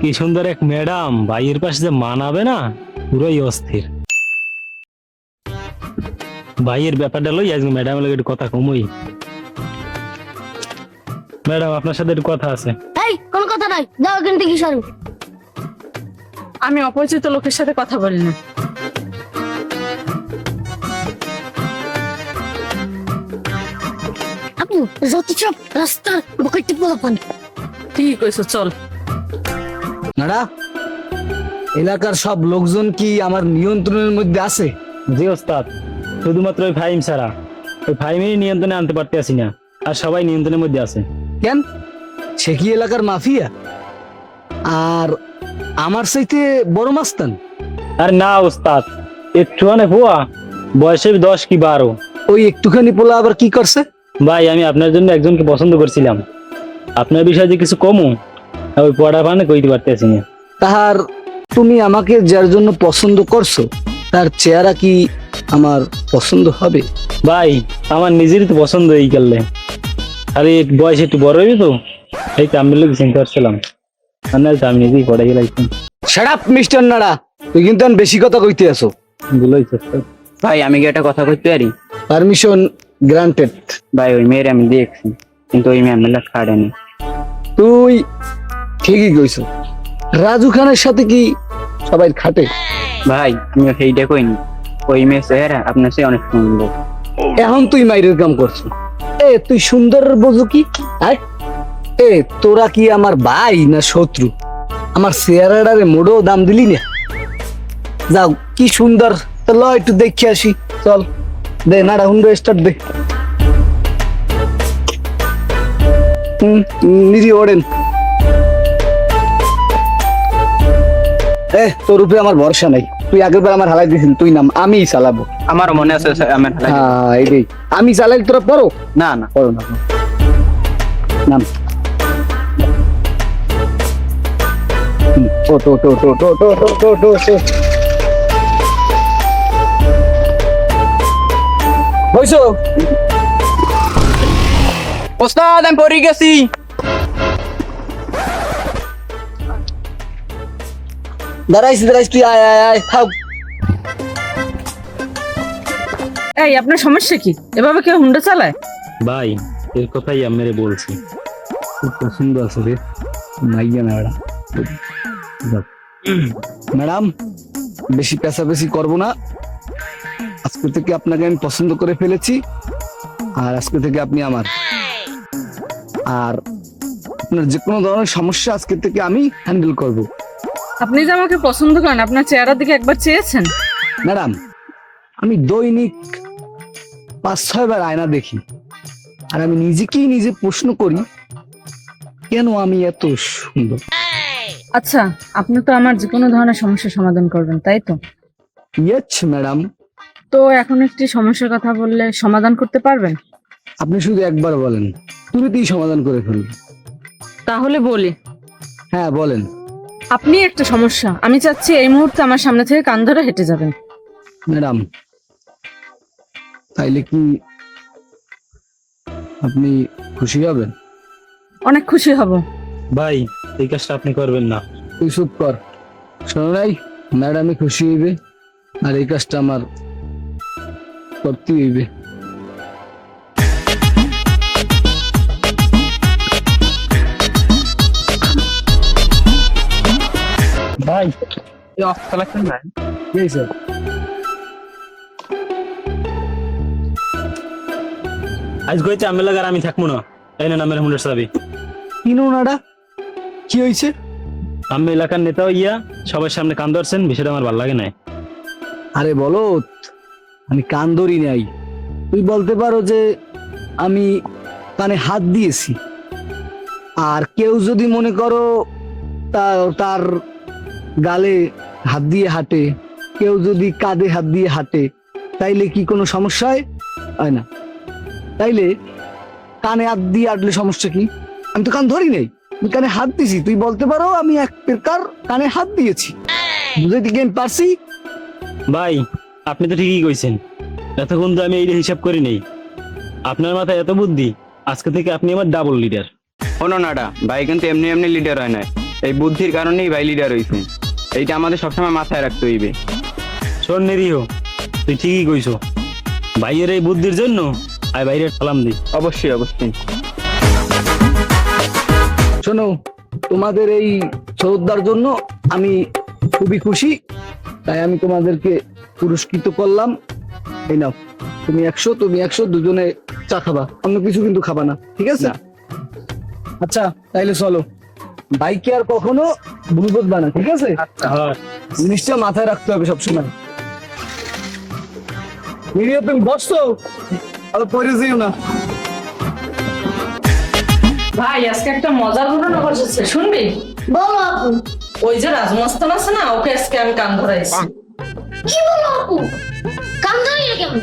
কি সুন্দর এক ম্যাডাম, ভাইয়ের পাশে যে মানাবে না, পুরোই অস্থির। ভাইয়ের ব্যাপারটা লই আজকে ম্যাডামের লগে একটু কথা কমই। ম্যাডাম, আপনার সাথে একটু কথা আছে। এই কোন কথা নাই, যাও এখান থেকে সরো। আমি অপরিচিত লোকের সাথে কথা বলি না। আপু যত সব রাস্তার বকেটে পোলাপান। ঠিক কইছো, চল। নাড়া, এলাকার সব লোকজন কি আমার নিয়ন্ত্রণের মধ্যে আছে? জি ওস্তাদ, শুধুমাত্র ওই ফাইম ছাড়া। ওই ফাইমেরই নিয়ন্ত্রণে আনতে পারতেছি না, আর সবাই নিয়ন্ত্রণের মধ্যে আছে। কেন, সে কি এলাকার মাফিয়া? আর আমার চাইতে বড় মাস্তান? আর না ওস্তাদ, একটু অনেক হুয়া, বয়সে 10 কি 12। ওই একটুখানি পোলা আবার কি করছে? ভাই, আমি আপনার জন্য একজনকে পছন্দ করছিলাম। আপনার বিষয়ে যে কিছু কমু, ওই পড়া পানে কইতে পারতেছি না। তাহার তুমি আমাকে যার জন্য পছন্দ করছো, তার চেহারা কি আমার পছন্দ হবে? ভাই, আমার নিজেরই তো পছন্দ এই গেলে, খালি বয়স একটু বড় হইবে তো, এই তো আমি লোক চিন্তা করছিলাম। আর নাহলে তো আমি নিজেই পড়াই গেলাম। শাট আপ মিস্টার নাড়া, তুই কিন্তু আমি বেশি কথা কইতে আসো। ভুলই চেষ্টা। ভাই আমি কি একটা কথা কইতে পারি? Permission granted. ভাই ওই মেয়ের আমি দেখছি, কিন্তু ওই মেয়ে মেলা খাড়েনি। তুই ঠিকই কইছো, রাজু খানের সাথে কি সবাই খাটে? ভাই আমি সেইটা কইনি, ওই মেয়ে চেহারা আপনার চেয়ে অনেক সুন্দর। এখন তুই মাইরের কাম করছো। এ তুই সুন্দর বোঝো কি? আয়, এ তোরা কি আমার ভাই না শত্রু? আমার চেহারাটারে মোড়েও দাম দিলি না। যাও, কি সুন্দর, তো ল একটু দেখে আসি। চল দে নাড়া, হুন্ডো স্টার্ট দে। নিজে ওড়েন। তোর উপরে আমার ভরসা নাই। তুই আগের বার আমার হালাই দিয়েছিস, তুই নাম, আমিই চালাবো। আমার মনে আছে আমার হালাই দিবে। হ্যাঁ এই আমি চালাই, তোরা পড়ো। না না পড়ো না, নাম। ও তো তো তো তো তো তো তো তো তো বইসো। ওস্তাদ আমি পড়ে গেছি। দাঁড়াইছি, তুই আয় আয় আয়, খাও। এই আপনার সমস্যা কি? এভাবে কেউ হুন্ডা চালায়? ভাই, এর কথাই আমি বলছি। খুব পছন্দ আছে রে মাইয়া ম্যাডাম। ম্যাডাম, বেশি পেশাবেশি করবো না। আজকে থেকে আপনাকে আমি পছন্দ করে ফেলেছি, আর আজকে থেকে আপনি আমার। আর আপনার যে কোনো ধরনের সমস্যা আজকে থেকে আমি হ্যান্ডেল করব। আপনি যে আমাকে পছন্দ করেন, আপনার চেহারার দিকে একবার চেয়েছেন? ম্যাডাম, আমি দৈনিক 5-6 বার আয়না দেখি, আর আমি নিজেকেই নিজে প্রশ্ন করি, কেন আমি এত সুন্দর? আচ্ছা, আপনি তো আমার যে কোনো ধরনের সমস্যার সমাধান করবেন, তাই তো? Yes madam. তো এখন একটি সমস্যার কথা বললে সমাধান করতে পারবেন? আপনি শুধু একবার বলেন, তুরন্তেই সমাধান করে ফেলব। তাহলে বলি। হ্যাঁ বলেন। আপনি একটা সমস্যা, আমি চাচ্ছি এই মুহূর্তে আমার সামনে থেকে কান ধরে হেঁটে যাবেন। ম্যাডাম, তাইলে কি আপনি খুশি হবেন? অনেক খুশি হব। ভাই, এই কাজটা আপনি করবেন না। তুই চুপ কর। শোনো নাই, ম্যাডামই খুশি হইবে, আর এই কাজটা আমার করতে হইবে। ভাই, এই অফ কালেকশন ভাই। কি স্যার? আজ কইছে আমি লাগার আমি থাকবো না। এই না নামের হুন্ডার চাবি। কিনো নাডা, কি হয়েছে? আমি এলাকার নেতা হইয়া সবার সামনে কান ধরছেন, বিষয়টা আমার ভালো লাগে না। আরে বলো, আমি কান ধরি নাই। তুই বলতে পারো যে আমি কানে হাত দিয়েছি। আর কেউ যদি মনে করো তার গালে হাত দিয়ে হাঁটে, কেউ যদি কাঁধে হাত দিয়ে হাঁটে, তাইলে কি কোনো সমস্যা হয় না? তাইলে কানে হাত দিয়ে হাঁটলে সমস্যা কি? আমি তো কান ধরি নাই, আমি কানে হাত দিয়েছি। তুই বলতে পারো আমি এক প্রকার কানে হাত দিয়েছি। বুঝাইতে কি আমি পারছি? ভাই, আপনি তো ঠিকই কইছেন, এতক্ষণ তো আমি এইটা হিসাব করি নেই। আপনার মাথায় এত বুদ্ধি, আজকে থেকে আপনি আমার ডাবল লিডার। শোনো নাডা, ভাই কিন্তু এমনি এমনি লিডার হয় না। এই বুদ্ধির কারণেই ভাই লিডার হইছে। এইটা আমাদের সবসময় মাথায় রাখতে হইবে। শোন নিরীহ, তুই ঠিকই কইছো। ভাইয়ের এই বুদ্ধির জন্য আয় বাইরে সালাম দি। অবশ্যই অবশ্যই। শোনো, তোমাদের এই শ্রদ্ধার জন্য আমি খুবই খুশি, তাই আমি তোমাদেরকে পুরস্কৃত করলাম। এই নাও, তুমি 100, তুমি 100, দুজনে চা খাবা, অন্য কিছু কিন্তু খাবা না, ঠিক আছে? না। আচ্ছা তাইলে চলো, বাইকে আর কখনো ভুল করবা না, ঠিক আছে? হ্যাঁ জিনিসটা মাথায় রাখতে হবে সবসময়। মিরিয়া তুমি বসছো, আর পরে যেও না। ভাই আজকে একটা মজার ঘটনা ঘটেছে, শুনবি? বলো আপু। ওই যে রাজমস্তান আছে না, ওকে আজকে আমি কান ধরাইছি। কি বলো আপু? কান ধরিয়ে কেমন?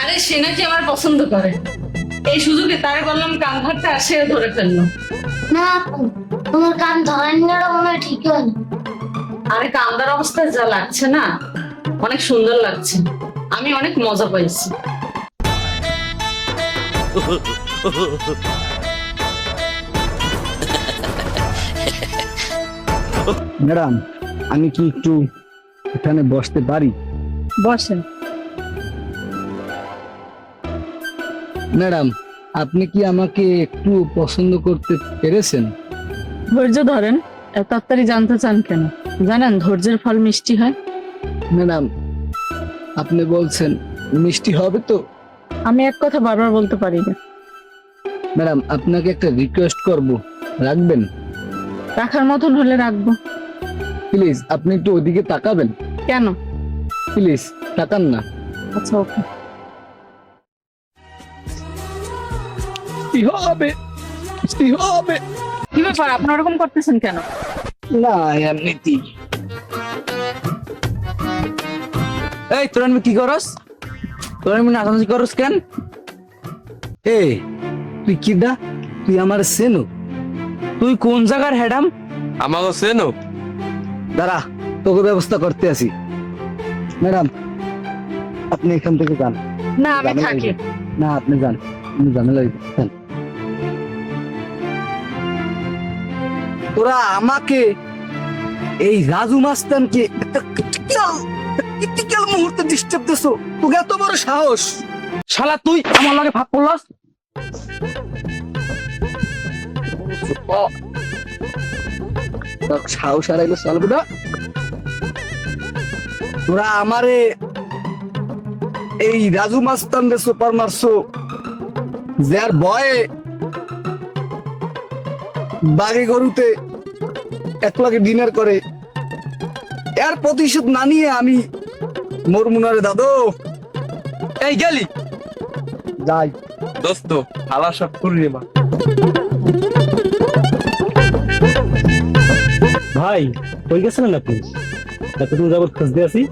আরে সে নাকি আমার পছন্দ করে, এই সুযোগে তারে বললাম কান ধরতে, আর সে ধরে ফেললো। না আপু, তোমার কান ধরানোর মনে হয় ঠিক হয় না। আরে কান্দার অবস্থায় যা লাগছে না, অনেক সুন্দর লাগছে, আমি অনেক মজা পাইছি। ম্যাডাম, আমি কি একটু এখানে বসতে পারি? বসেন। ম্যাডাম, আপনি কি আমাকে একটু পছন্দ করতে পেরেছেন? ধৈর্য ধরেন, এত তাড়াতাড়ি জানতে চান কেন? জানেন ধৈর্যের ফল মিষ্টি হয়। ম্যাডাম, আপনি বলছেন মিষ্টি হবে তো? আমি এক কথা বারবার বলতে পারি না। ম্যাডাম, আপনাকে একটা রিকোয়েস্ট করব, রাখবেন? রাখার মতন হলে রাখবো। প্লিজ আপনি একটু ওদিকে তাকাবেন, কেন? প্লিজ তাকান না। আচ্ছা ওকে। কি হবে, কি হবে? কি ব্যাপার, আপনি ওরকম করতেছেন কেন? না এমনিতেই। এই তোরা কি করস? তোরা নাচানাচি করস কেন? এই তুই কিডা? তুই আমার সেনো? তুই কোন জায়গার হেডাম? আমাকে চেনো? দাঁড়া, তোকে ব্যবস্থা করতে আসি। ম্যাডাম, আপনি এখান থেকে যান। না আমি থাকি। না আপনি যান, আপনি ঝামেলা যান। তোরা আমাকে, এই রাজু মাস্তানকে একটা ক্রিটিক্যাল মুহূর্তে ডিস্টার্ব দিছো। তোকে এত বড় সাহস! শালা তুই আমার লগে ভাগ করলাস? সাহস হারাইলো সালগুলা। তোরা আমারে এই রাজু মাস্তান রে সুপার মারছো, যার ভয়ে বাড়ি গরুতে একলাগে ডিনার করে, এর প্রতিশোধ না নিয়ে আমি মরমুনারে দাদু। এই গেলি যাই দোস্ত, হালা সব পুরিয়ে মা। ভাই, কই গেছিলেন আপনি? এতদিন যাবত খুঁজতে আছি।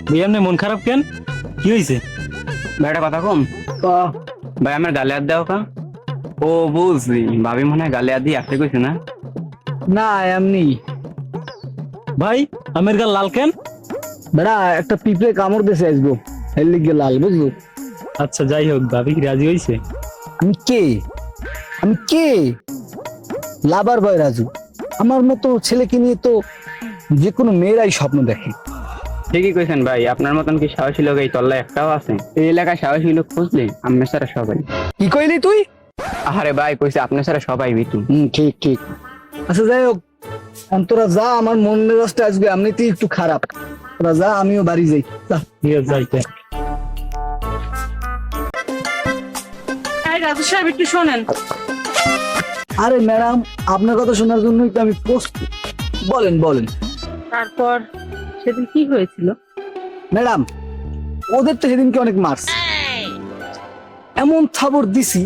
ভাই এমনি মন খারাপ কেন? কি হয়েছে? ভাই একটা কথা কম। ভাই আমার গালে হাত দাও কা। ও বুঝলি, ভাবি মনে হয় গালে হাত দিয়ে আসতে কইছে না? না এমনি। ভাই আমের গাল লাল কেন? বেড়া একটা পিঁপড়ে কামড় দিয়েছে আসবো, এর লিগে লাল, বুঝলো? আচ্ছা যাই হোক, ভাবি কি রাজি হয়েছে? আমি কে? আমি কে? লাভার বয় রাজু। আমার মতো ছেলেকে নিয়ে তো যে কোনো মেয়েরাই স্বপ্ন দেখে। ঠিকই কইছেন ভাই, আপনার মতন কি সাহসী লোক এই তল্লায় একটাও আছে? এই এলাকায় সাহসী লোক খুঁজলে আপনার ছাড়া সবাই। কি কইলি তুই? আরে ভাই কইছে আপনার ছাড়া সবাই বিতু। ঠিক ঠিক। আচ্ছা যাই হোক, তোরা যা, আমার মন মেজাজটা আজকে এমনিতেই একটু খারাপ। তোরা যা, আমিও বাড়ি যাই। যা। ঠিক আছে যাইতে। এই রাজু সাহেব একটু শোনেন। আরে ম্যাডাম, আপনার কথা শোনার জন্যই তো আমি প্রস্তুত। বলেন বলেন। তারপর সেদিন কি হয়েছিল? ম্যাডাম, ওদের তো সেদিনকে অনেক মারছে, এমন থাবর দিছি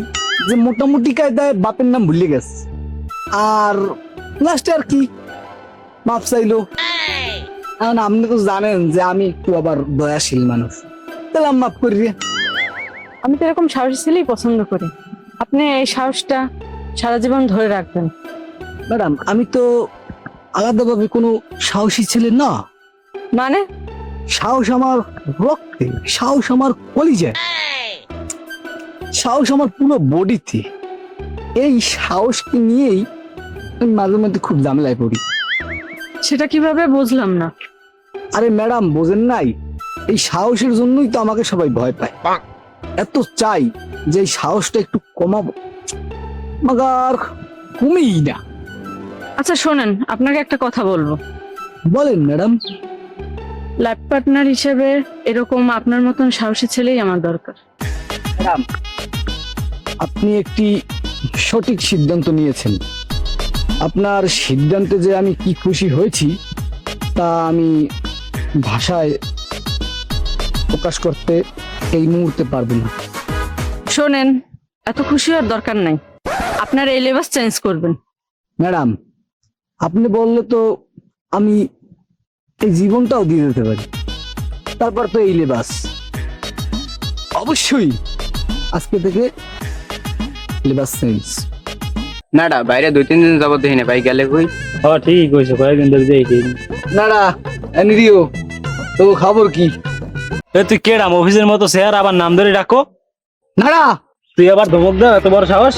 যে মোটামুটি কায়দায় বাপের নাম ভুলে গেছে। আর লাস্টে আর কি মাপ চাইলো। এখন আপনি তো জানেন যে আমি একটু আবার দয়াশীল মানুষ, তাহলে আমি মাফ করি। আমি তো এরকম সাহসী ছেলেই পছন্দ করি, আপনি এই সাহসটা সারা জীবন ধরে রাখবেন। ম্যাডাম, আমি তো আলাদাভাবে কোনো সাহসী ছেলে না। মানে? সাহস আমার রক্তে, সাহস আমার কলিজায়, সাহস আমার পুরো বডিতে। এই সাহসকে নিয়েই আমি মাঝে মধ্যে খুব ঝামেলায় পড়ি। সেটা কিভাবে বুঝলাম না। আরে ম্যাডাম বোঝেন নাই, এই সাহসের জন্যই তো আমাকে সবাই ভয় পায়। এত চাই যে এই সাহসটা একটু কমাবো, মাগার কমেই না। আচ্ছা শোনেন, আপনাকে একটা কথা বলবো। বলেন ম্যাডাম। লাইফ পার্টনার হিসেবে এরকম আপনার মতন সাহসী ছেলেই আমার দরকার। ম্যাডাম, আপনি একটি সঠিক সিদ্ধান্ত নিয়েছেন। আপনার সিদ্ধান্তে যে আমি কি খুশি হয়েছি তা আমি ভাষায় প্রকাশ করতে এই মুহূর্তে পারবো না। শোনেন, এত খুশি হওয়ার দরকার নাই। আপনার এই লেবাস চেঞ্জ করবেন। ম্যাডাম, আপনি বললে তো আমি এই জীবনটাও দিয়ে দিতে পারি। তারপর তো এই লেবাস অবশ্যই আজকে থেকে লেবাস চেঞ্জ। নাডা বাইরে 2-3 দিন যাবত দেখি না ভাই, গেলে কই? হ্যাঁ ঠিক কইছো, কয়েকদিন ধরে দেখি। না না এনিরিও, তো খবর কি? এ তুই কেডাম অফিসের মতো স্যার আবার নাম ধরে ডাকো? না না, তুই আবার ধমক দাও, এত বড় সাহস?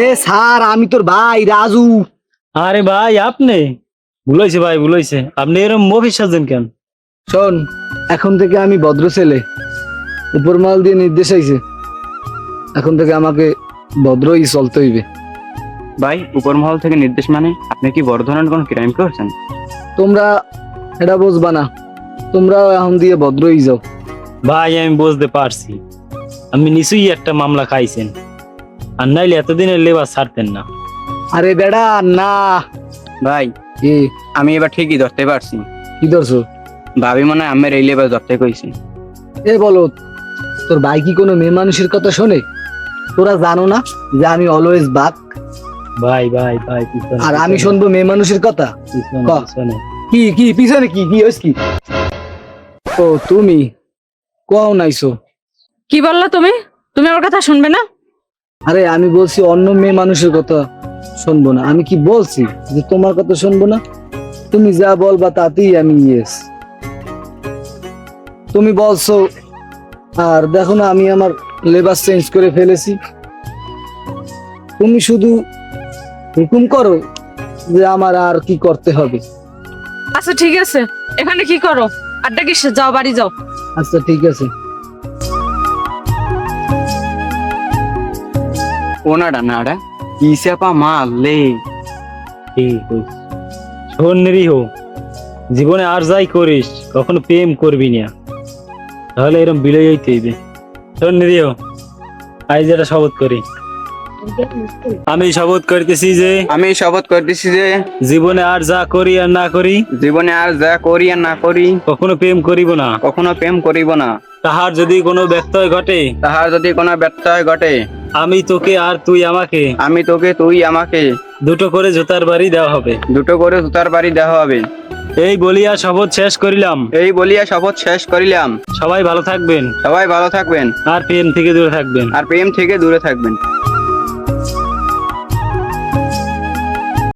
এ স্যার, আমি তোর ভাই রাজু। আরে ভাই আপনি ভুলাইছে, ভাই ভুলাইছে। আপনি এরকম অফিস সাজেন কেন? শোন, এখন থেকে আমি ভদ্র ছেলে। উপর মাল দিয়ে নির্দেশ আইছে, এখন থেকে আমাকে ভদ্রই চলতে হইবে। ভাই উপর মহল থেকে নির্দেশ মানে আপনি কি বড় ধরনের কোনো ক্রাইম করছেন? তোমরা এটা বুঝবা না, তোমরাও এখন দিয়ে ভদ্রই যাও। ভাই আমি বুঝতে পারছি, আমি নিশ্চয়ই একটা মামলা খাইছেন, আর নাইলে এতদিনের লেবার ছাড়তেন না। আরে বেড়া না। ভাই এ আমি এবার ঠিকই ধরতে পারছি, কি ধরছো? ভাবি মনে হয় আমের এই লেবার ধরতে কইছে। এ বলো, তোর ভাই কি কোনো মেয়ে মানুষের কথা শোনে? তোরা জানো না যে আমি অলওয়েজ বাক, ভাই ভাই ভাই পিছনে, আর আমি শুনবো মেয়ে মানুষের কথা? পিছনে, ক। পিছনে। কি কি পিছনে কি কি হইছে কি? ও তুমি কও নাইছো? কি বললা তুমি? তুমি আমার কথা শুনবে না? আরে আমি বলছি অন্য মেয়ে মানুষের কথা শুনবো না। আমি কি বলছি যে তোমার কথা শুনবো না? তুমি যা বলবা তাতেই আমি ইয়েস। তুমি বলছো, আর দেখো না আমি আমার লেবাস চেঞ্জ করে ফেলেছি। তুমি শুধু হুকুম করো যে আমার আর কি করতে হবে। আচ্ছা ঠিক আছে, এখানে কি করো? আড্ডা কিসে? যাও বাড়ি যাও। আচ্ছা ঠিক আছে। ও নাডা নাডা কি চাপা মারলে। ঠিক কইছিস। শোন নিরীহ, জীবনে আর যাই করিস কখনো প্রেম করবি না, তাহলে এরকম বিলয় হইতে হইবে। শোন নিরীহ, আজ যেটা শপথ করি, আমি শপথ করতেছি যে আমি শপথ করতেছি যে জীবনে আর যা করি আর না করি, জীবনে আর যা করি আর না করি কখনো প্রেম করিব না। কখনো প্রেম করিব না। তাহার যদি কোনো ব্যত্যয় ঘটে, তাহার যদি কোনো ব্যত্যয় ঘটে, আমি তোকে আর তুই আমাকে আমি তোকে তুই আমাকে দুটো করে জুতার বাড়ি দেওয়া হবে। দুটো করে জুতার বাড়ি দেওয়া হবে। এই বলিয়া শপথ শেষ করিলাম। এই বলিয়া শপথ শেষ করিলাম। সবাই ভালো থাকবেন, সবাই ভালো থাকবেন আর প্রেম থেকে দূরে থাকবেন। আর প্রেম থেকে দূরে থাকবেন।